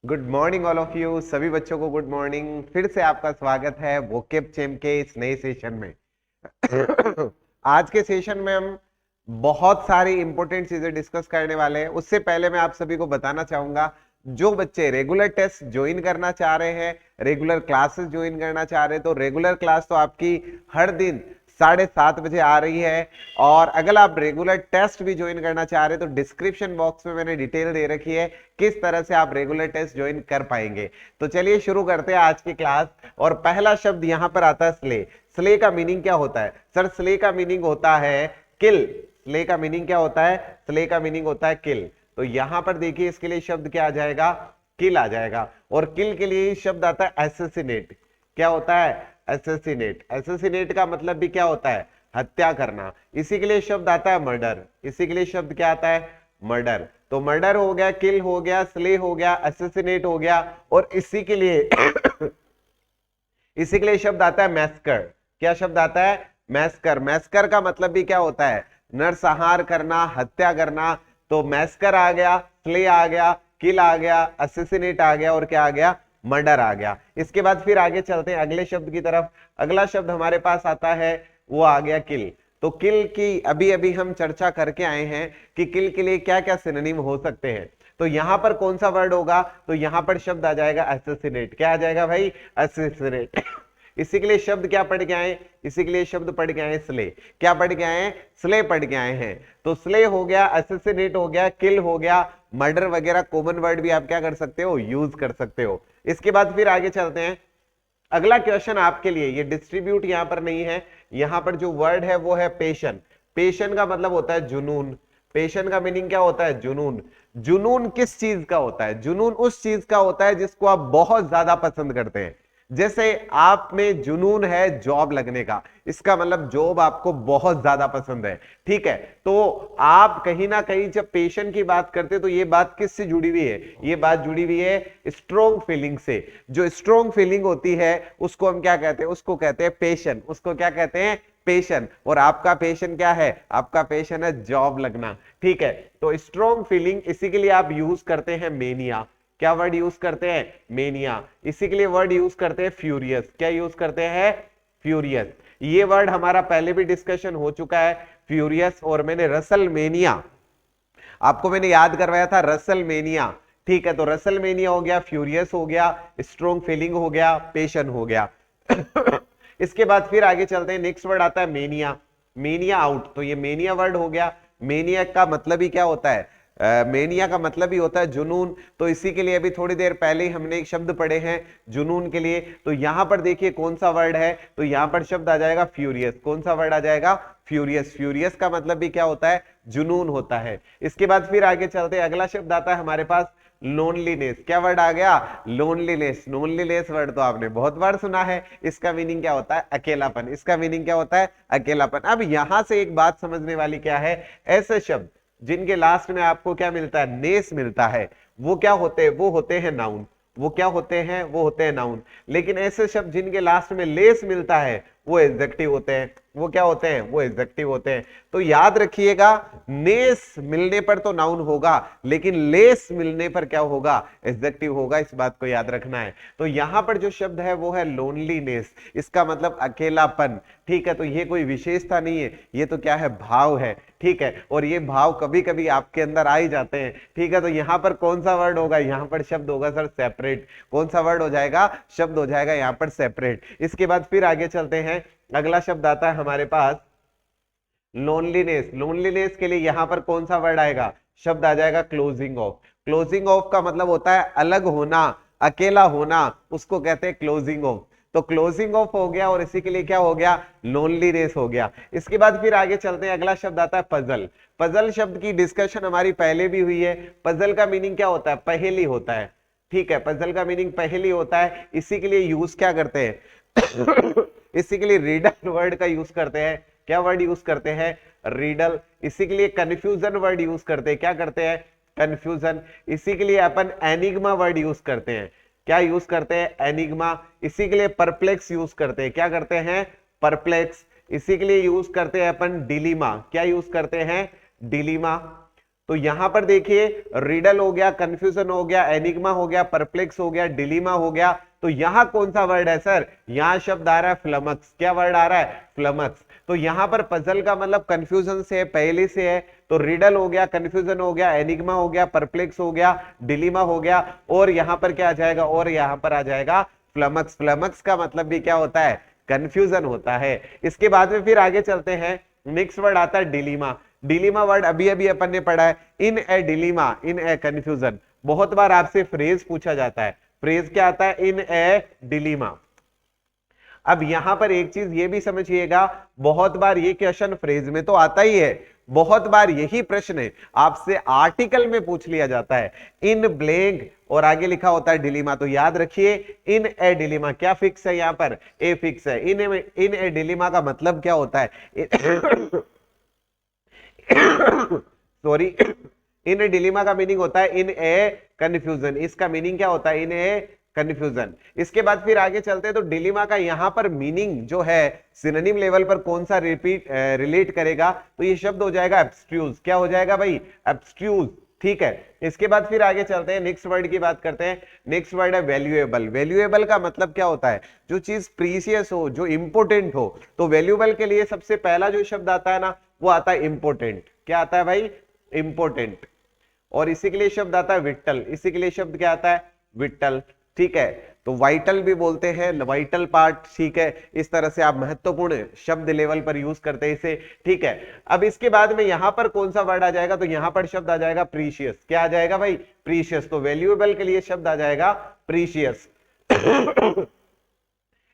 Good morning all of you. सभी बच्चों को गुड मॉर्निंग। फिर से आपका स्वागत है वोकेब चैम के इस नए सेशन में। आज के सेशन में हम बहुत सारी इंपॉर्टेंट चीजें डिस्कस करने वाले हैं। उससे पहले मैं आप सभी को बताना चाहूंगा, जो बच्चे रेगुलर टेस्ट ज्वाइन करना चाह रहे हैं, रेगुलर क्लासेस ज्वाइन करना चाह रहे हैं, तो रेगुलर क्लास तो आपकी हर दिन 7:30 बजे आ रही है। और अगर आप रेगुलर टेस्ट भी ज्वाइन करना चाह रहे हैं तो डिस्क्रिप्शन बॉक्स में मैंने डिटेल दे रखी है किस तरह से आप रेगुलर टेस्ट ज्वाइन कर पाएंगे। तो चलिए शुरू करते हैं आज की क्लास। और पहला शब्द यहां पर आता है स्ले। स्ले का मीनिंग क्या होता है सर? स्ले का मीनिंग होता है किल। स्ले का मीनिंग क्या होता है? स्ले का मीनिंग होता है किल। तो यहां पर देखिए इसके लिए शब्द क्या आ जाएगा? किल आ जाएगा। और किल के लिए शब्द आता है एसेसिनेट। क्या होता है? एसेसिनेट। एसेसिनेट का मतलब भी क्या होता है? हत्या करना। इसी के लिए शब्द आता है मर्डर। इसी के लिए शब्द क्या आता है? मर्डर। तो मर्डर हो गया, किल हो गया, स्ले हो गया, एसेसिनेट हो गया। और इसी के लिए इसी के लिए शब्द आता है मैस्कर। क्या शब्द आता है? मैस्कर। मैस्कर का मतलब भी क्या होता है? नरसंहार करना, हत्या करना। तो मैस्कर आ गया, स्ले आ गया, किल आ गया, एसेसिनेट आ गया और क्या आ गया? मर्डर आ गया। इसके बाद फिर आगे चलते हैं अगले शब्द की तरफ। अगला शब्द हमारे पास आता है, वो आ गया किल। तो किल की अभी अभी हम चर्चा करके आए हैं कि किल के लिए क्या क्या सिनोनिम हो सकते हैं। तो यहां पर कौन सा वर्ड होगा? तो यहां पर शब्द आ जाएगा एसेसिनेट। क्या आ जाएगा भाई? एसेसिनेट। इसी के लिए शब्द क्या पढ़ के आए? इसी के लिए शब्द पढ़ के आए स्ले। क्या पढ़ के आए? स्ले पढ़ के आए हैं। तो स्ले हो गया, एसेसिनेट हो गया, किल हो गया, मर्डर वगैरह कॉमन वर्ड भी आप क्या कर सकते हो? यूज कर सकते हो। इसके बाद फिर आगे चलते हैं। अगला क्वेश्चन आपके लिए, ये डिस्ट्रीब्यूट यहां पर नहीं है। यहां पर जो वर्ड है वो है पेशन। पेशन का मतलब होता है जुनून। पेशन का मीनिंग क्या होता है? जुनून। जुनून किस चीज का होता है? जुनून उस चीज का होता है जिसको आप बहुत ज्यादा पसंद करते हैं। जैसे आप में जुनून है जॉब लगने का, इसका मतलब जॉब आपको बहुत ज्यादा पसंद है। ठीक है, तो आप कहीं ना कहीं जब पेशन की बात करते हैं तो ये बात किससे जुड़ी हुई है? ये बात जुड़ी हुई है स्ट्रॉन्ग फीलिंग से। जो स्ट्रॉन्ग फीलिंग होती है उसको हम क्या कहते हैं? उसको कहते हैं पेशन। उसको क्या कहते हैं? पेशन। और आपका पेशन क्या है? आपका पेशन है जॉब लगना। ठीक है, तो स्ट्रॉन्ग फीलिंग, इसी के लिए आप यूज करते हैं मेनिया। क्या वर्ड यूज करते हैं? मेनिया। इसी के लिए वर्ड यूज करते हैं फ्यूरियस। क्या यूज करते हैं? फ्यूरियस। ये वर्ड हमारा पहले भी डिस्कशन हो चुका है, फ्यूरियस। और मैंने रसल मेनिया, आपको मैंने याद करवाया था रसल मेनिया। ठीक है, तो रसल मेनिया हो गया, फ्यूरियस हो गया, स्ट्रॉन्ग फीलिंग हो गया, पेशन हो गया। इसके बाद फिर आगे चलते हैं। नेक्स्ट वर्ड आता है मेनिया। Mania out. तो ये मेनिया वर्ड हो गया। मेनिया का मतलब ही क्या होता है? मेनिया का मतलब ही होता है जुनून। तो इसी के लिए अभी थोड़ी देर पहले ही हमने एक शब्द पढ़े हैं जुनून के लिए। तो यहां पर देखिए कौन सा वर्ड है? तो यहां पर शब्द आ जाएगा फ्यूरियस। कौन सा वर्ड आ जाएगा? फ्यूरियस। फ्यूरियस का मतलब भी क्या होता है? जुनून होता है। इसके बाद फिर आगे चलते हैं। अगला शब्द आता है हमारे पास लोनलीनेस। क्या वर्ड आ गया? लोनलीनेस। लोनलीनेस वर्ड तो आपने बहुत बार सुना है। इसका मीनिंग क्या होता है? अकेलापन। इसका मीनिंग क्या होता है? अकेलापन। अब यहां से एक बात समझने वाली क्या है, ऐसे शब्द जिनके लास्ट में आपको क्या मिलता है? नेस मिलता है, वो क्या होते हैं? वो होते हैं नाउन। वो क्या होते हैं? वो होते हैं नाउन। लेकिन ऐसे शब्द जिनके लास्ट में लेस मिलता है वो एडजेक्टिव होते हैं। वो क्या होते हैं? वो एडजेक्टिव होते हैं। तो याद रखिएगा, नेस मिलने पर तो नाउन होगा, लेकिन लेस मिलने पर क्या होगा? एडजेक्टिव होगा। इस बात को याद रखना है। तो यहां पर जो शब्द है वो है लोनलीनेस। इसका मतलब अकेलापन। ठीक है, तो ये कोई विशेषता नहीं है, ये तो क्या है? भाव है। ठीक है, और ये भाव कभी कभी आपके अंदर आ ही जाते हैं। ठीक है, तो यहां पर कौन सा वर्ड होगा? यहां पर शब्द होगा सर सेपरेट। कौन सा वर्ड हो जाएगा? शब्द हो जाएगा यहां पर सेपरेट। इसके बाद फिर आगे चलते हैं। अगला शब्द आता है हमारे पास लोनलीनेस। लोनलीनेस के लिए यहां पर कौन सा वर्ड आएगा? शब्द आ जाएगा क्लोजिंग ऑफ। क्लोजिंग ऑफ का मतलब होता है अलग होना, अकेला होना, उसको कहते हैं क्लोजिंग ऑफ। तो क्लोजिंग ऑफ हो गया और इसी के लिए क्या हो गया? लोनलीनेस हो गया। इसके बाद फिर आगे चलते हैं। अगला शब्द आता है पजल। पजल शब्द की डिस्कशन हमारी पहले भी हुई है। पजल का मीनिंग क्या होता है? पहेली होता है। ठीक है, पजल का मीनिंग पहेली होता है। इसी के लिए यूज क्या करते हैं? इसी के लिए रीडल वर्ड का यूज करते हैं। क्या वर्ड यूज करते हैं? रीडल। इसी के लिए कंफ्यूजन वर्ड यूज करते हैं। क्या करते हैं? कंफ्यूजन। इसी के लिए अपन एनिग्मा वर्ड यूज करते हैं। क्या यूज करते हैं? एनिग्मा। इसी के लिए परप्लेक्स यूज करते हैं। क्या करते हैं? परप्लेक्स। इसी के लिए यूज करते हैं अपन डिलीमा। क्या यूज करते हैं? डिलीमा। तो यहां पर देखिए रिडल हो गया, कंफ्यूजन हो गया, एनिग्मा हो गया, परप्लेक्स हो गया, डिलीमा हो गया। तो यहां कौन सा वर्ड है सर? यहां शब्द आ रहा है फ्लमक्स। क्या वर्ड आ रहा है? फ्लमक्स। तो यहां पर पजल का मतलब कंफ्यूजन से है, पहले से है। तो रिडल हो गया, कंफ्यूजन हो गया, एनिग्मा हो गया, परप्लेक्स हो गया, डिलीमा हो गया, और यहां पर क्या आ जाएगा? और यहां पर आ जाएगा फ्लमक्स। फ्लमक्स का मतलब भी क्या होता है? कंफ्यूजन होता है। इसके बाद में फिर आगे चलते हैं, नेक्स्ट वर्ड आता है डिलीमा। डिलीमा वर्ड अभी अभी अपन ने पढ़ा है, इन ए डिलीमा, इन ए कंफ्यूजन। बहुत बार आपसे फ्रेज पूछा जाता है, फ्रेज क्या आता है? इन ए डिलीमा। अब यहां पर एक चीज ये भी समझिएगा, बहुत बार ये क्वेश्चन फ्रेज में तो आता ही है, बहुत बार यही प्रश्न है आपसे आर्टिकल में पूछ लिया जाता है, इन ब्लैंक और आगे लिखा होता है डिलीमा। तो याद रखिए इन ए डिलीमा, क्या फिक्स है यहां पर? ए फिक्स है। इन ए डिलीमा का मतलब क्या होता है? सॉरी, इन डिलीमा का मीनिंग होता है इन ए कंफ्यूजन। इसका मीनिंग क्या होता है? इन ए कंफ्यूजन। इसके बाद फिर आगे चलते हैं, तो डिलीमा का यहां पर मीनिंग जो है सिनोनिम लेवल पर कौन सा रिलेट करेगा? तो ये शब्द हो जाएगा एब्स्ट्रूज। क्या हो जाएगा भाई? एब्स्ट्रूज। ठीक है। इसके बाद फिर आगे चलते हैं, नेक्स्ट वर्ड की बात करते हैं। नेक्स्ट वर्ड है वैल्यूएबल। वैल्यूएबल का मतलब क्या होता है? जो चीज प्रीसियस हो, जो इंपोर्टेंट हो। तो वैल्यूएबल के लिए सबसे पहला जो शब्द आता है ना, वो आता है इंपोर्टेंट। क्या आता है भाई? इंपोर्टेंट। और इसी के लिए शब्द आता है विट्टल। इसी के लिए शब्द क्या आता है? विट्टल। ठीक है। तो वाइटल भी बोलते हैं, वाइटल पार्ट। ठीक है। इस तरह से आप महत्वपूर्ण शब्द लेवल पर यूज करते हैं इसे। ठीक है। अब इसके बाद में यहां पर कौन सा वर्ड आ जाएगा? तो यहां पर शब्द आ जाएगा प्रीशियस। क्या आ जाएगा भाई? प्रीशियस। तो वैल्यूएबल के लिए शब्द आ जाएगा प्रीशियस।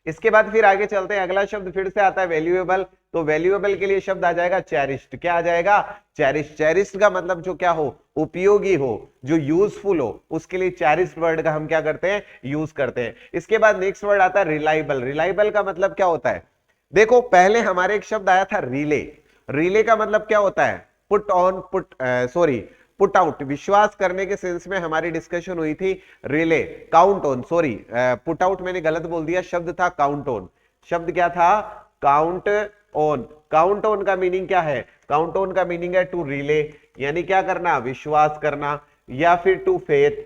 इसके बाद फिर आगे चलते हैं, अगला शब्द फिर से आता है वैल्यूएबल। तो वैल्यूएबल के लिए शब्द आ जाएगा चेरिश्ड। क्या आ जाएगा? चेरिश्ड। चेरिश्ड का मतलब जो क्या हो? उपयोगी हो, जो यूजफुल हो, उसके लिए चेरिश्ड वर्ड का हम क्या करते हैं? यूज करते हैं। इसके बाद नेक्स्ट वर्ड आता है रिलायबल। रिलायबल का मतलब क्या होता है? देखो पहले हमारे एक शब्द आया था रिले। रिले का मतलब क्या होता है? Put on, put out. विश्वास करने के सेंस में हमारी डिस्कशन हुई थी। Relay, count on, sorry put out मैंने गलत बोल दिया, शब्द था काउंट ऑन। शब्द क्या था? Count on. काउंट ऑन का मीनिंग क्या है? काउंट ऑन का मीनिंग है टू रिले, यानी क्या करना? विश्वास करना, या फिर टू फेथ,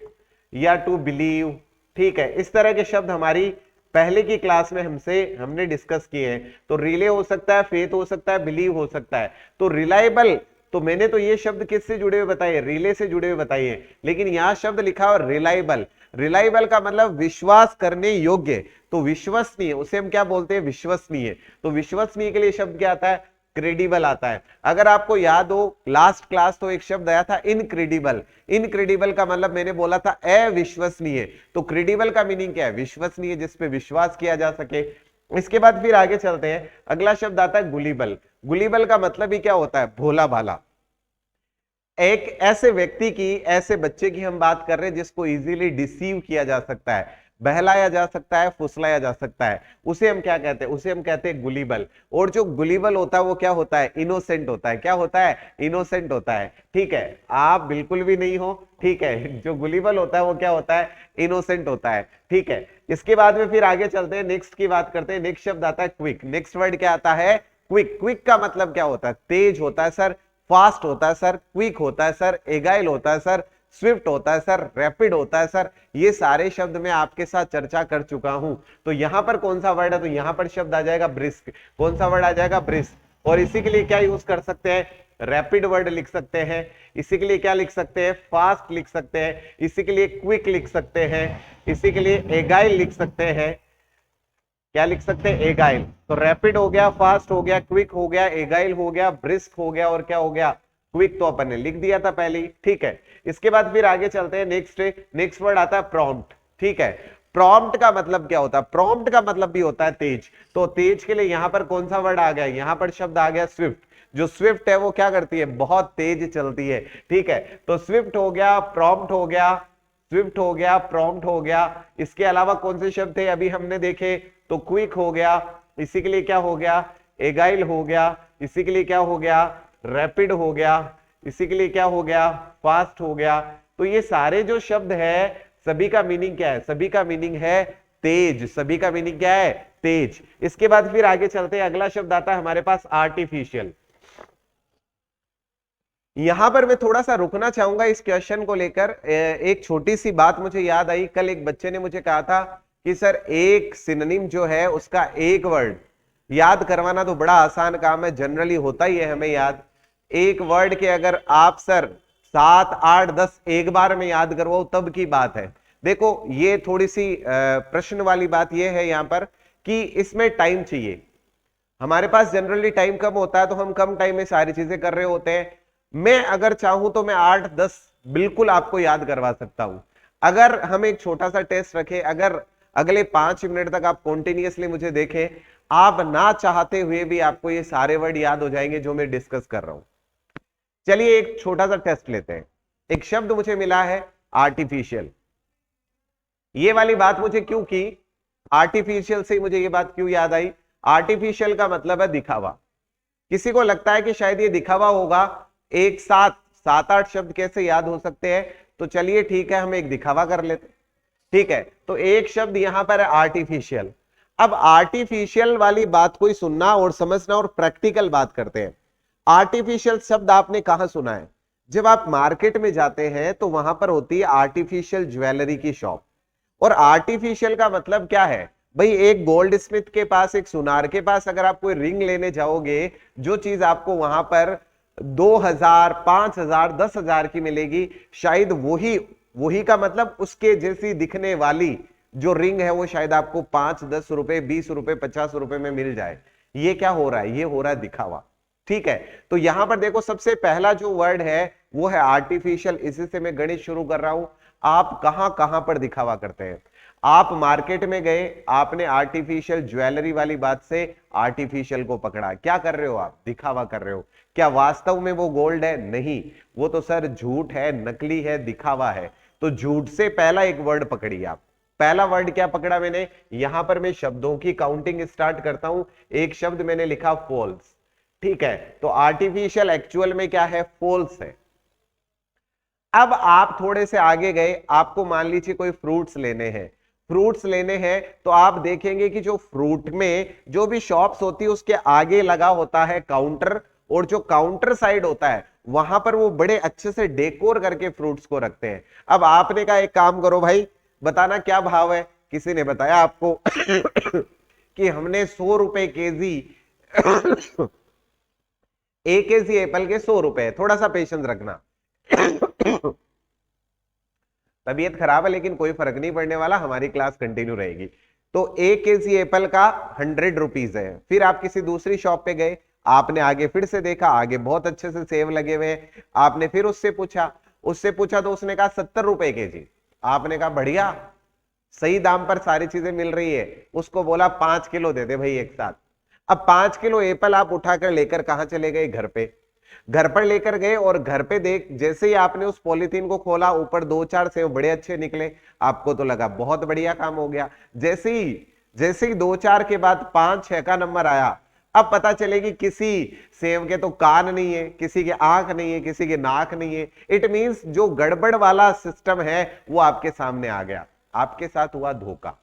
या टू बिलीव। ठीक है। इस तरह के शब्द हमारी पहले की क्लास में हमने डिस्कस किए हैं। तो रिले हो सकता है, फेथ हो सकता है, बिलीव हो सकता है। तो रिलायबल, तो मैंने तो ये शब्द किससे जुड़े हुए बताए? रिले से जुड़े हुए बताइए। लेकिन यहां शब्द लिखा है रिलायबल। रिलायबल का मतलब विश्वास करने योग्य। तो विश्वसनीय, उसे हम क्या बोलते हैं? विश्वसनीय। तो विश्वसनीय के लिए शब्द क्या आता है? क्रेडिबल आता है। अगर आपको याद हो लास्ट क्लास, तो एक शब्द आया था इनक्रेडिबल। इनक्रेडिबल का मतलब मैंने बोला था अविश्वसनीय। तो क्रेडिबल का मीनिंग क्या है? विश्वसनीय, जिसपे विश्वास किया जा सके। इसके बाद फिर आगे चलते हैं, अगला शब्द आता है गुलिबल। गुलिबल का मतलब ही क्या होता है? भोला भाला। एक ऐसे व्यक्ति की, ऐसे बच्चे की हम बात कर रहे हैं जिसको इजीली डिसीव किया जा सकता है, बहलाया जा सकता है, फुसलाया जा सकता है। उसे हम क्या कहते हैं? उसे हम कहते हैं गुलिबल। और जो गुलिबल होता है वो क्या होता है? इनोसेंट होता है। क्या होता है? इनोसेंट होता है। ठीक है। आप बिल्कुल भी नहीं हो। ठीक है। जो गुलिबल होता है वो क्या होता है? इनोसेंट होता है। ठीक है। इसके बाद में फिर आगे चलते हैं, नेक्स्ट की बात करते हैं। नेक्स्ट शब्द आता है क्विक। नेक्स्ट वर्ड क्या आता है? क्विक। क्विक का मतलब क्या होता है? तेज होता है सर, फास्ट होता है सर, क्विक होता है सर, एगाइल होता है सर, स्विफ्ट होता है सर, रैपिड होता है सर। ये सारे शब्द मैं आपके साथ चर्चा कर चुका हूं। तो यहां पर कौन सा वर्ड है? तो यहां पर शब्द आ जाएगा ब्रिस्क। कौन सा वर्ड आ जाएगा? ब्रिस्क। और इसी के लिए क्या यूज कर सकते हैं? रैपिड वर्ड लिख सकते हैं। इसी के लिए क्या लिख सकते हैं? फास्ट लिख सकते हैं। इसी के लिए क्विक लिख सकते हैं। इसी के लिए एगाइल लिख सकते हैं। क्या लिख सकते हैं? एगाइल। तो रैपिड हो गया, फास्ट हो गया, क्विक हो गया, एगाइल हो गया, ब्रिस्क हो गया, और क्या हो गया? क्विक। तो अपन ने लिख दिया था पहले ही। ठीक है। इसके बाद फिर आगे चलते हैं, नेक्स्ट वर्ड आता है प्रॉम्प्ट। ठीक है। प्रॉम्प्ट का मतलब क्या होता है? प्रॉम्प्ट का मतलब भी होता है तेज। तो तेज के लिए यहां पर कौन सा वर्ड आ गया? यहां पर शब्द आ गया स्विफ्ट। जो स्विफ्ट है वो क्या करती है? बहुत तेज चलती है। ठीक है। तो स्विफ्ट हो गया, प्रॉम्प्ट हो गया, स्विफ्ट हो गया, प्रॉम्प्ट हो गया। इसके अलावा कौन से शब्द थे अभी हमने देखे? तो क्विक हो गया। इसी के लिए क्या हो गया? एगाइल हो गया। इसी के लिए क्या हो गया? रैपिड हो गया। इसी के लिए क्या हो गया? फास्ट हो गया। तो ये सारे जो शब्द है, सभी का मीनिंग क्या है? सभी का मीनिंग है तेज। सभी का मीनिंग क्या है? तेज। इसके बाद फिर आगे चलते हैं, अगला शब्द आता है हमारे पास आर्टिफिशियल। यहां पर मैं थोड़ा सा रुकना चाहूंगा इस क्वेश्चन को लेकर। एक छोटी सी बात मुझे याद आई, कल एक बच्चे ने मुझे कहा था कि सर एक सिनोनिम जो है उसका एक वर्ड याद करवाना तो बड़ा आसान काम है, जनरली होता ही है हमें याद। एक वर्ड के अगर आप सर 7, 8, 10 एक बार में याद करवाओ तब की बात है। देखो ये थोड़ी सी प्रश्न वाली बात ये है यहां पर कि इसमें टाइम चाहिए। हमारे पास जनरली टाइम कम होता है तो हम कम टाइम में सारी चीजें कर रहे होते हैं। मैं अगर चाहूं तो मैं 8-10 बिल्कुल आपको याद करवा सकता हूं। अगर हम एक छोटा सा टेस्ट रखें, अगर अगले 5 मिनट तक आप कॉन्टिन्यूअसली मुझे देखें, आप ना चाहते हुए भी आपको ये सारे वर्ड याद हो जाएंगे जो मैं डिस्कस कर रहा हूं। चलिए एक छोटा सा टेस्ट लेते हैं। एक शब्द मुझे मिला है आर्टिफिशियल। ये वाली बात मुझे क्यों की, आर्टिफिशियल से मुझे ये बात क्यों याद आई? आर्टिफिशियल का मतलब है दिखावा। किसी को लगता है कि शायद ये दिखावा होगा, एक साथ 7-8 शब्द कैसे याद हो सकते हैं? तो चलिए ठीक है, हम एक दिखावा कर लेते। ठीक है, तो एक शब्द यहां पर है आर्टिफिशियल। अब आर्टिफिशियल वाली बात को ही सुनना और समझना और प्रैक्टिकल बात करते हैं। आर्टिफिशियल शब्द आपने कहां सुना है? जब आप मार्केट में जाते हैं तो वहां पर होती है आर्टिफिशियल ज्वेलरी की शॉप। और आर्टिफिशियल का मतलब क्या है भाई? एक गोल्ड स्मिथ के पास, एक सुनार के पास अगर आप कोई रिंग लेने जाओगे, जो चीज आपको वहां पर 2000, 5000, 10,000 की मिलेगी, शायद वही का मतलब उसके जैसी दिखने वाली जो रिंग है वो शायद आपको 5, 10 रुपए, 20 रुपए, 50 रुपए में मिल जाए। ये क्या हो रहा है? ये हो रहा है दिखावा। ठीक है, तो यहां पर देखो सबसे पहला जो वर्ड है वो है आर्टिफिशियल। इसी से मैं गणित शुरू कर रहा हूं। आप कहां कहां पर दिखावा करते हैं? आप मार्केट में गए, आपने आर्टिफिशियल ज्वेलरी वाली बात से आर्टिफिशियल को पकड़ा, क्या कर रहे हो आप? दिखावा कर रहे हो। क्या वास्तव में वो गोल्ड है? नहीं, वो तो सर झूठ है, नकली है, दिखावा है। तो झूठ से पहला एक वर्ड पकड़िए आप। पहला वर्ड क्या पकड़ा मैंने? यहां पर मैं शब्दों की काउंटिंग स्टार्ट करता हूं। एक शब्द मैंने लिखा फॉल्स। ठीक है, तो आर्टिफिशियल एक्चुअल में क्या है? फॉल्स है। अब आप थोड़े से आगे गए, आपको मान लीजिए कोई फ्रूट्स लेने हैं। फ्रूट्स लेने हैं तो आप देखेंगे कि जो फ्रूट में जो भी शॉप्स होती है उसके आगे लगा होता है काउंटर, और जो काउंटर साइड होता है वहां पर वो बड़े अच्छे से डेकोर करके फ्रूट्स को रखते हैं। अब आपने कहा एक काम करो भाई, बताना क्या भाव है? किसी ने बताया आपको कि हमने 100 रुपए केजी एक केजी एप्पल के 100 रुपए। थोड़ा सा पेशेंस रखना तबीयत खराब है लेकिन कोई फर्क नहीं पड़ने वाला, हमारी क्लास कंटिन्यू रहेगी। तो 1 केजी एप्पल का 100 रुपीज है। फिर आप किसी दूसरी शॉप पे गए, आपने आगे फिर से देखा, आगे बहुत अच्छे से सेब लगे हुए हैं। आपने फिर उससे पूछा तो उसने कहा 70 रुपए केजी। आपने कहा बढ़िया, सही दाम पर सारी चीजें मिल रही है। उसको बोला 5 किलो दे दे भाई एक साथ। अब 5 किलो एप्पल आप उठाकर लेकर कहां चले गए? घर पे। घर पर लेकर गए और घर पे देख, जैसे ही आपने उस पॉलिथीन को खोला, ऊपर 2-4 सेब बड़े अच्छे निकले। आपको तो लगा बहुत बढ़िया काम हो गया। जैसे ही 2-4 के बाद 5-6 का नंबर आया, अब पता चलेगी किसी सेब के तो कान नहीं है, किसी के आंख नहीं है, किसी के नाक नहीं है। इट मींस जो गड़बड़ वाला सिस्टम है वो आपके सामने आ गया। आपके साथ हुआ धोखा।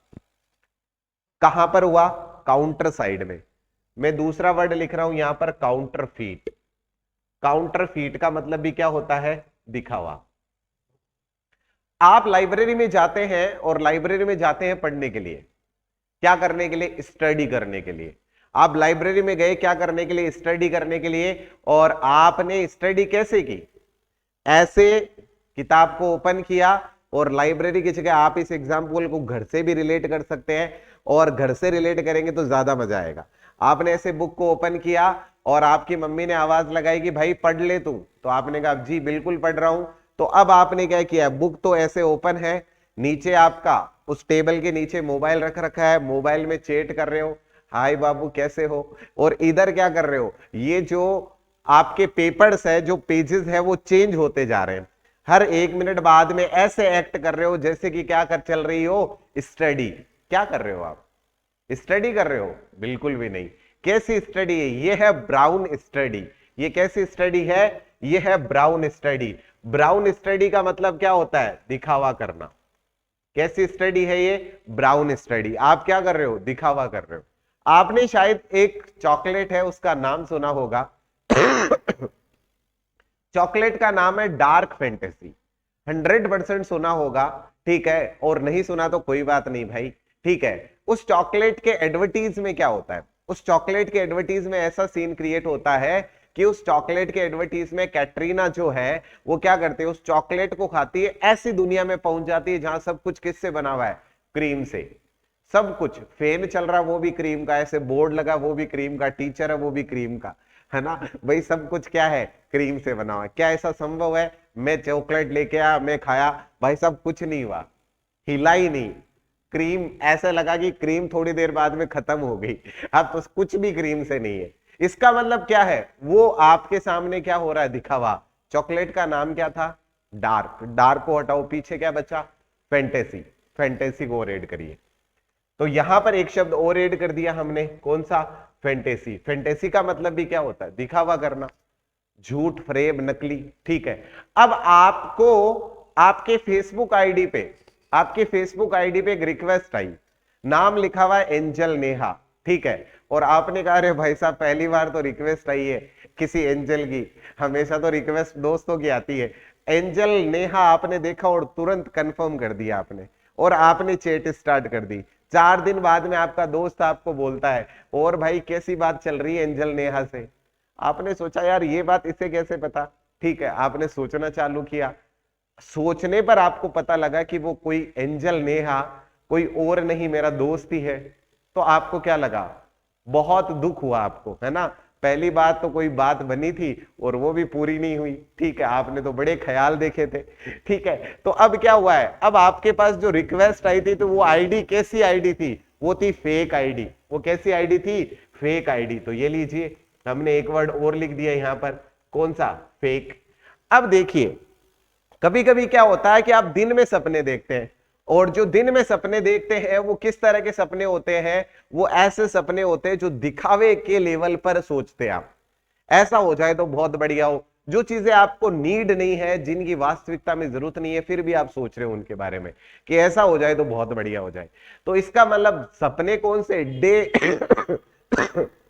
कहां पर हुआ? काउंटर साइड में। मैं दूसरा वर्ड लिख रहा हूं यहां पर, काउंटरफीट। काउंटरफीट का मतलब भी क्या होता है? दिखावा। आप लाइब्रेरी में जाते हैं और लाइब्रेरी में जाते हैं पढ़ने के लिए। क्या करने के लिए? स्टडी करने के लिए। आप लाइब्रेरी में गए क्या करने के लिए? स्टडी करने के लिए। और आपने स्टडी कैसे की? ऐसे किताब को ओपन किया, और लाइब्रेरी की जगह आप इस एग्जाम्पल को घर से भी रिलेट कर सकते हैं, और घर से रिलेट करेंगे तो ज्यादा मजा आएगा। आपने ऐसे बुक को ओपन किया और आपकी मम्मी ने आवाज लगाई कि भाई पढ़ ले तू, तो आपने कहा जी बिल्कुल पढ़ रहा हूं। तो अब आपने क्या किया? बुक तो ऐसे ओपन है, नीचे आपका उस टेबल के नीचे मोबाइल रख रखा है, मोबाइल में चैट कर रहे हो, हाय बाबू कैसे हो। और इधर क्या कर रहे हो? ये जो आपके पेपर्स है, जो पेजेस है, वो चेंज होते जा रहे हैं। हर 1 मिनट बाद में ऐसे एक्ट कर रहे हो जैसे कि क्या कर चल रही हो? स्टडी। क्या कर रहे हो आप? स्टडी कर रहे हो? बिल्कुल भी नहीं। कैसी स्टडी है? ये है ब्राउन स्टडी। ये कैसी स्टडी है? ये है ब्राउन स्टडी। ब्राउन स्टडी का मतलब क्या होता है? दिखावा करना। कैसी स्टडी है ये? Brown study. आप क्या कर रहे हो? दिखावा कर रहे हो। आपने शायद एक चॉकलेट है उसका नाम सुना होगा चॉकलेट का नाम है डार्क फैंटेसी। 100% सुना होगा, ठीक है, और नहीं सुना तो कोई बात नहीं भाई, ठीक है। उस चॉकलेट के एडवर्टीज में क्या होता है, उस चॉकलेट के एडवर्टीज में ऐसा सीन क्रिएट होता है कि उस चॉकलेट के एडवर्टीज में कैटरीना जो है वो क्या करती है, उस चॉकलेट को खाती है, ऐसी दुनिया में पहुंच जाती है जहां सब कुछ किससे बना हुआ है, क्रीम से। सब कुछ, फैन चल रहा वो भी क्रीम का, ऐसे बोर्ड लगा वो भी क्रीम का, टीचर है वो भी क्रीम का, है ना भाई, सब कुछ क्या है, क्रीम से बना हुआ है। क्या ऐसा संभव है, मैं चॉकलेट लेके आया, मैं खाया, भाई सब कुछ नहीं हुआ, हिला ही नहीं, क्रीम ऐसा लगा कि क्रीम थोड़ी देर बाद में खत्म हो गई, अब तो कुछ भी क्रीम से नहीं है। इसका मतलब क्या है, वो आपके सामने क्या हो रहा है, दिखावा। चॉकलेट का नाम क्या था, डार्क, डार्क को हटाओ, पीछे क्या बचा, फैंटेसी, फैंटेसी को और ऐड करिए। तो यहां पर एक शब्द और ऐड कर दिया हमने, कौन सा, फैंटेसी। फैंटेसी का मतलब भी क्या होता है, दिखावा करना, झूठ, फ्रेब, नकली, ठीक है। अब आपको आपके फेसबुक आईडी पे, आपके फेसबुक आईडी पे एक रिक्वेस्ट आई, नाम लिखा हुआ है एंजल नेहा, ठीक है, और आपने कहा अरे भाई साहब पहली बार तो रिक्वेस्ट आई है किसी एंजल की, हमेशा तो रिक्वेस्ट दोस्तों की आती है, एंजल नेहा आपने देखा और तुरंत कंफर्म कर दिया आपने, और आपने चैट स्टार्ट कर दी। 4 दिन बाद में आपका दोस्त आपको बोलता है और भाई कैसी बात चल रही है एंजल नेहा से, आपने सोचा यार ये बात इसे कैसे पता, ठीक है, आपने सोचना चालू किया, सोचने पर आपको पता लगा कि वो कोई एंजल नेहा कोई और नहीं, मेरा दोस्त ही है। तो आपको क्या लगा, बहुत दुख हुआ आपको, है ना, पहली बात तो कोई बात बनी थी और वो भी पूरी नहीं हुई, ठीक है, आपने तो बड़े ख्याल देखे थे, ठीक है। तो अब क्या हुआ है, अब आपके पास जो रिक्वेस्ट आई थी तो वो आईडी कैसी आईडी थी, वो थी फेक आईडी। वो कैसी आईडी थी, फेक आईडी। तो ये लीजिए, हमने एक वर्ड और लिख दिया यहां पर, कौन सा, फेक। अब देखिए, कभी कभी क्या होता है कि आप दिन में सपने देखते हैं, और जो दिन में सपने देखते हैं वो किस तरह के सपने होते हैं, वो ऐसे सपने होते हैं जो दिखावे के लेवल पर सोचते हैं आप। ऐसा हो जाए तो बहुत बढ़िया हो, जो चीजें आपको नीड नहीं है, जिनकी वास्तविकता में जरूरत नहीं है, फिर भी आप सोच रहे हो उनके बारे में, कि ऐसा हो जाए तो बहुत बढ़िया हो जाए। तो इसका मतलब सपने कौन से, डे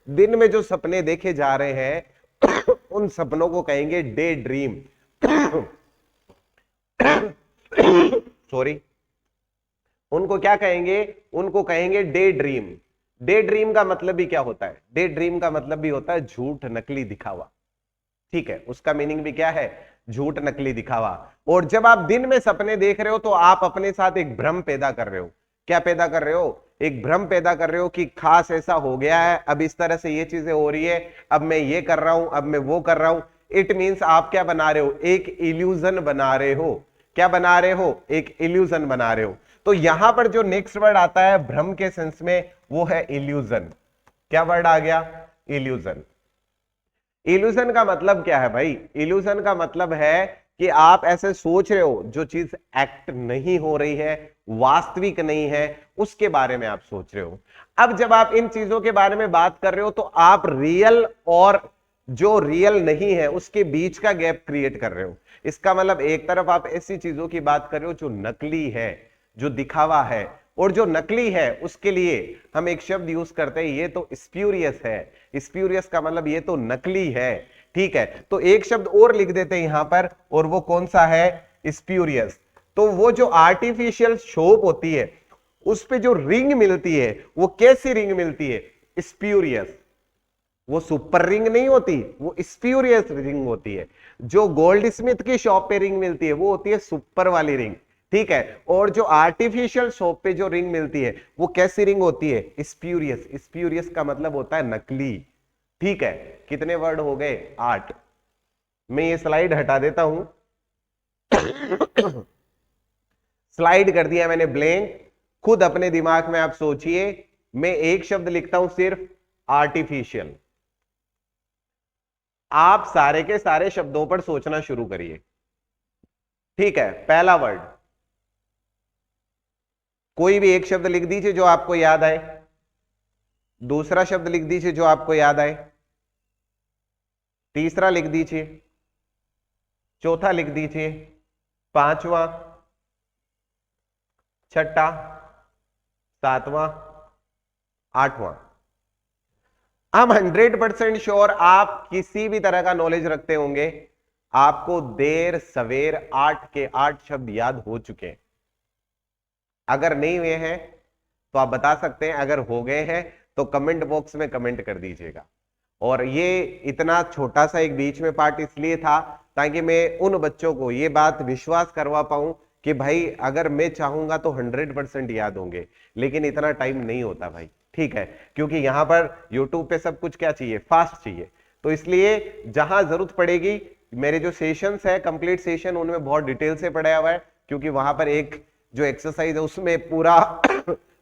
दिन में जो सपने देखे जा रहे हैं उन सपनों को कहेंगे डे ड्रीम। सॉरी, उनको क्या कहेंगे, उनको कहेंगे डे ड्रीम। डे ड्रीम का मतलब भी क्या होता है, डे ड्रीम का मतलब भी होता है झूठ, नकली दिखावा, ठीक है, उसका मीनिंग भी क्या है, झूठ, नकली दिखावा। और जब आप दिन में सपने देख रहे हो तो आप अपने साथ एक भ्रम पैदा कर रहे हो। क्या पैदा कर रहे हो, एक भ्रम पैदा कर रहे हो कि खास ऐसा हो गया है, अब इस तरह से ये चीजें हो रही है, अब मैं ये कर रहा हूं, अब मैं वो कर रहा हूं। इट मींस आप क्या बना रहे हो, एक इल्यूजन बना रहे हो। क्या बना रहे हो, एक इल्यूजन बना रहे हो। तो यहां पर जो नेक्स्ट वर्ड आता है भ्रम के सेंस में, वो है इल्यूजन। क्या वर्ड आ गया, इल्यूजन। इल्यूजन का मतलब क्या है भाई, इल्यूजन का मतलब है कि आप ऐसे सोच रहे हो जो चीज एक्ट नहीं हो रही है, वास्तविक नहीं है, उसके बारे में आप सोच रहे हो। अब जब आप इन चीजों के बारे में बात कर रहे हो तो आप रियल और जो रियल नहीं है उसके बीच का गैप क्रिएट कर रहे हो। इसका मतलब एक तरफ आप ऐसी चीजों की बात कर रहे हो जो नकली है, जो दिखावा है, और जो नकली है उसके लिए हम एक शब्द यूज करते हैं, ये तो स्प्यूरियस है। स्प्यूरियस का मतलब ये तो नकली है, ठीक है। तो एक शब्द और लिख देते हैं यहां पर, और वो कौन सा है, स्प्यूरियस। तो वो जो आर्टिफिशियल शोप होती है उस पे जो रिंग मिलती है, वो कैसी रिंग मिलती है, स्प्यूरियस। वो सुपर रिंग नहीं होती, वो स्प्यूरियस रिंग होती है। जो गोल्ड स्मिथ की शॉप पे रिंग मिलती है वो होती है सुपर वाली रिंग, ठीक है। और जो आर्टिफिशियल शॉप पे जो रिंग मिलती है वो कैसी रिंग होती है, स्प्यूरियस। स्प्यूरियस का मतलब होता है नकली, ठीक है। कितने वर्ड हो गए, 8। मैं ये स्लाइड हटा देता हूं। स्लाइड कर दिया मैंने ब्लैंक। खुद अपने दिमाग में आप सोचिए, मैं एक शब्द लिखता हूं सिर्फ, आर्टिफिशियल। आप सारे के सारे शब्दों पर सोचना शुरू करिए, ठीक है। पहला वर्ड, कोई भी एक शब्द लिख दीजिए जो आपको याद आए। दूसरा शब्द लिख दीजिए जो आपको याद आए। तीसरा लिख दीजिए। चौथा लिख दीजिए। पांचवा, छठा, सातवां, आठवां। हम 100% श्योर आप किसी भी तरह का नॉलेज रखते होंगे आपको देर सवेर 8 के 8 शब्द याद हो चुके हैं। अगर नहीं हुए हैं तो आप बता सकते हैं, अगर हो गए हैं तो कमेंट बॉक्स में कमेंट कर दीजिएगा। और ये इतना छोटा सा एक बीच में पार्ट इसलिए था ताकि मैं उन बच्चों को ये बात विश्वास करवा पाऊं कि भाई अगर मैं चाहूंगा तो 100% याद होंगे, लेकिन इतना टाइम नहीं होता भाई, ठीक है, क्योंकि यहां पर यूट्यूब पे सब कुछ क्या चाहिए, फास्ट चाहिए। तो इसलिए जहां जरूरत पड़ेगी, मेरे जो सेशंस है कंप्लीट सेशन, उनमें बहुत डिटेल से पढ़ाया हुआ है, क्योंकि वहां पर एक जो एक्सरसाइज है उसमें पूरा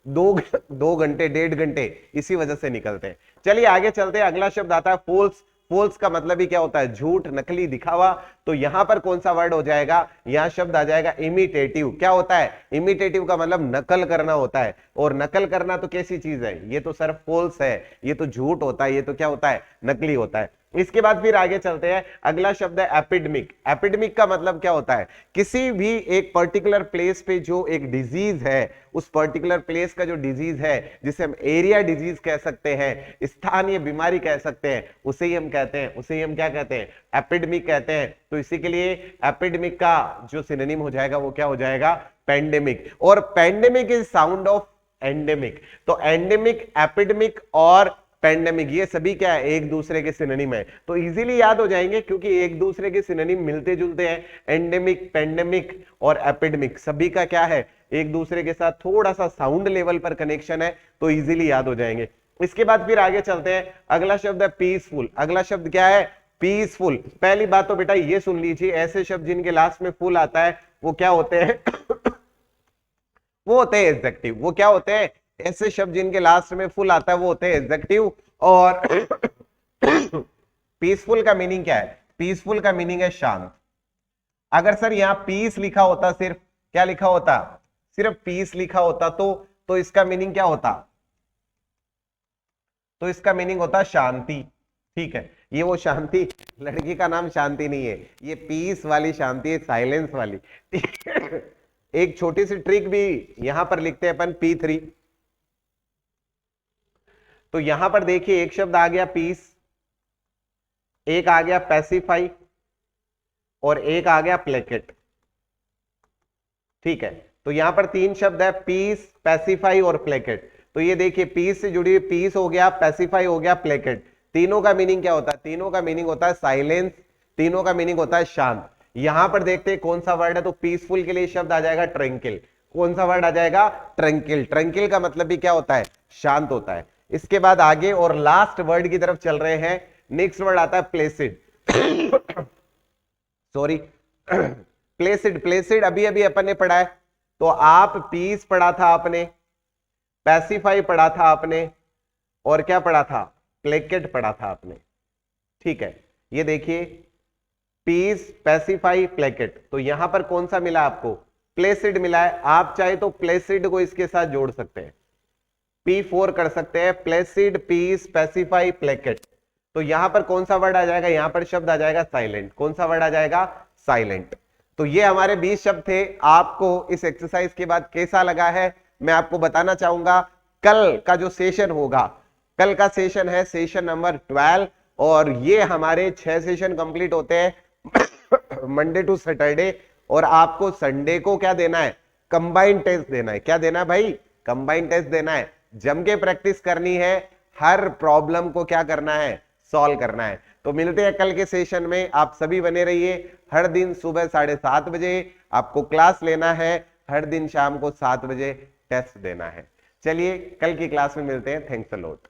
2 घंटे 1.5 घंटे इसी वजह से निकलते हैं। चलिए आगे चलते हैं। अगला शब्द आता है फोल्स। फोल्स का मतलब ही क्या होता है, झूठ, नकली, दिखावा। तो यहां पर कौन सा वर्ड हो जाएगा, यहां शब्द आ जाएगा इमिटेटिव। क्या होता है, इमिटेटिव का मतलब नकल करना होता है। और नकल करना तो कैसी चीज है, ये तो सिर्फ फोल्स है, ये तो झूठ होता है, ये तो क्या होता है, नकली होता है। इसके बाद फिर आगे चलते हैं। अगला शब्द है एपिडेमिक। एपिडेमिक का मतलब क्या होता है, किसी भी एक पर्टिकुलर प्लेस पे जो एक डिजीज है, उस पर्टिकुलर प्लेस का जो डिजीज है, जिसे हम एरिया डिजीज कह सकते हैं, स्थानीय बीमारी कह सकते हैं, उसे ही हम कहते हैं, उसे ही हम क्या कहते हैं, एपिडेमिक कहते हैं। तो इसी के लिए एपिडेमिक का जो सिनोनिम हो जाएगा वो क्या हो जाएगा, पेंडेमिक। और pandemic is sound of endemic. तो एंडेमिक, एपिडेमिक और पेंडेमिक ये सभी क्या है, एक दूसरे के सिनोनिम है। तो इजीली याद हो जाएंगे क्योंकि एक दूसरे के सिनोनिम मिलते जुलते हैं। एंडेमिक, पेंडेमिक और एपिडेमिक सभी का क्या है, एक दूसरे के साथ थोड़ा सा साउंड लेवल पर कनेक्शन है, तो इजीली याद हो जाएंगे। इसके बाद फिर आगे चलते हैं। अगला शब्द है पीसफुल। अगला शब्द क्या है, पीसफुल। पहली बात तो बेटा ये सुन लीजिए, ऐसे शब्द जिनके लास्ट में फुल आता है वो क्या होते हैं वो होते हैं एडजेक्टिव। वो क्या होते हैं, ऐसे शब्द जिनके लास्ट में फुल आता है वो होते हैं एडजेक्टिव। और पीसफुल का मीनिंग क्या है, पीसफुल का मीनिंग है शांत। अगर सर यहां पीस लिखा होता, सिर्फ क्या लिखा होता, सिर्फ पीस लिखा होता, तो इसका मीनिंग क्या होता, तो इसका मीनिंग होता शांति। ठीक है, ये वो शांति, लड़की का नाम शांति नहीं है, ये पीस वाली शांति है, साइलेंस वाली। एक छोटी सी ट्रिक भी यहां पर लिखते हैं अपन, P3। तो यहां पर देखिए एक शब्द आ गया पीस, एक आ गया पैसिफाई और एक आ गया प्लेकेट। ठीक है, तो यहां पर 3 शब्द है, पीस, पैसिफाई और प्लेकेट। तो ये देखिए पीस से जुड़ी हुई पीस हो गया, पैसिफाई हो गया, प्लेकेट। तीनों का मीनिंग क्या होता है, तीनों का मीनिंग होता है साइलेंस, तीनों का मीनिंग होता है शांत। यहां पर देखते हैं कौन सा वर्ड है, तो पीसफुल के लिए शब्द आ जाएगा ट्रैंकिल। कौन सा वर्ड आ जाएगा, ट्रैंकिल। ट्रैंकिल का मतलब भी क्या होता है, शांत होता है। इसके बाद आगे और लास्ट वर्ड की तरफ चल रहे हैं। नेक्स्ट वर्ड आता है प्लेसिड। Sorry, Placid. प्लेसिड अभी अभी अपन ने पढ़ा है। तो आप पीस पढ़ा था आपने, पैसिफाई पढ़ा था आपने, और क्या पढ़ा था, प्लेकेट पढ़ा था आपने। ठीक है, ये देखिए पीस, पैसिफाई, प्लेकेट। तो यहां पर कौन सा मिला आपको, प्लेसिड मिला है। आप चाहे तो प्लेसिड को इसके साथ जोड़ सकते हैं, P4 कर सकते हैं, प्लेसिड, पीस, पैसिफाई, प्लेकेट। तो यहां पर कौन सा वर्ड आ जाएगा, यहां पर शब्द आ जाएगा साइलेंट। कौन सा वर्ड आ जाएगा, साइलेंट। तो ये हमारे 20 शब्द थे। आपको इस एक्सरसाइज के बाद कैसा लगा है मैं आपको बताना चाहूंगा। कल का जो सेशन होगा, कल का सेशन है सेशन नंबर 12, और ये हमारे 6 सेशन कंप्लीट होते हैं मंडे टू सैटरडे। और आपको संडे को क्या देना है, कंबाइंड टेस्ट देना है। क्या देना है भाई, कंबाइंड टेस्ट देना है। जम के प्रैक्टिस करनी है, हर प्रॉब्लम को क्या करना है, सॉल्व करना है। तो मिलते हैं कल के सेशन में, आप सभी बने रहिए। हर दिन सुबह 7:30 बजे आपको क्लास लेना है, हर दिन शाम को 7 बजे टेस्ट देना है। चलिए कल की क्लास में मिलते हैं। Thanks a lot.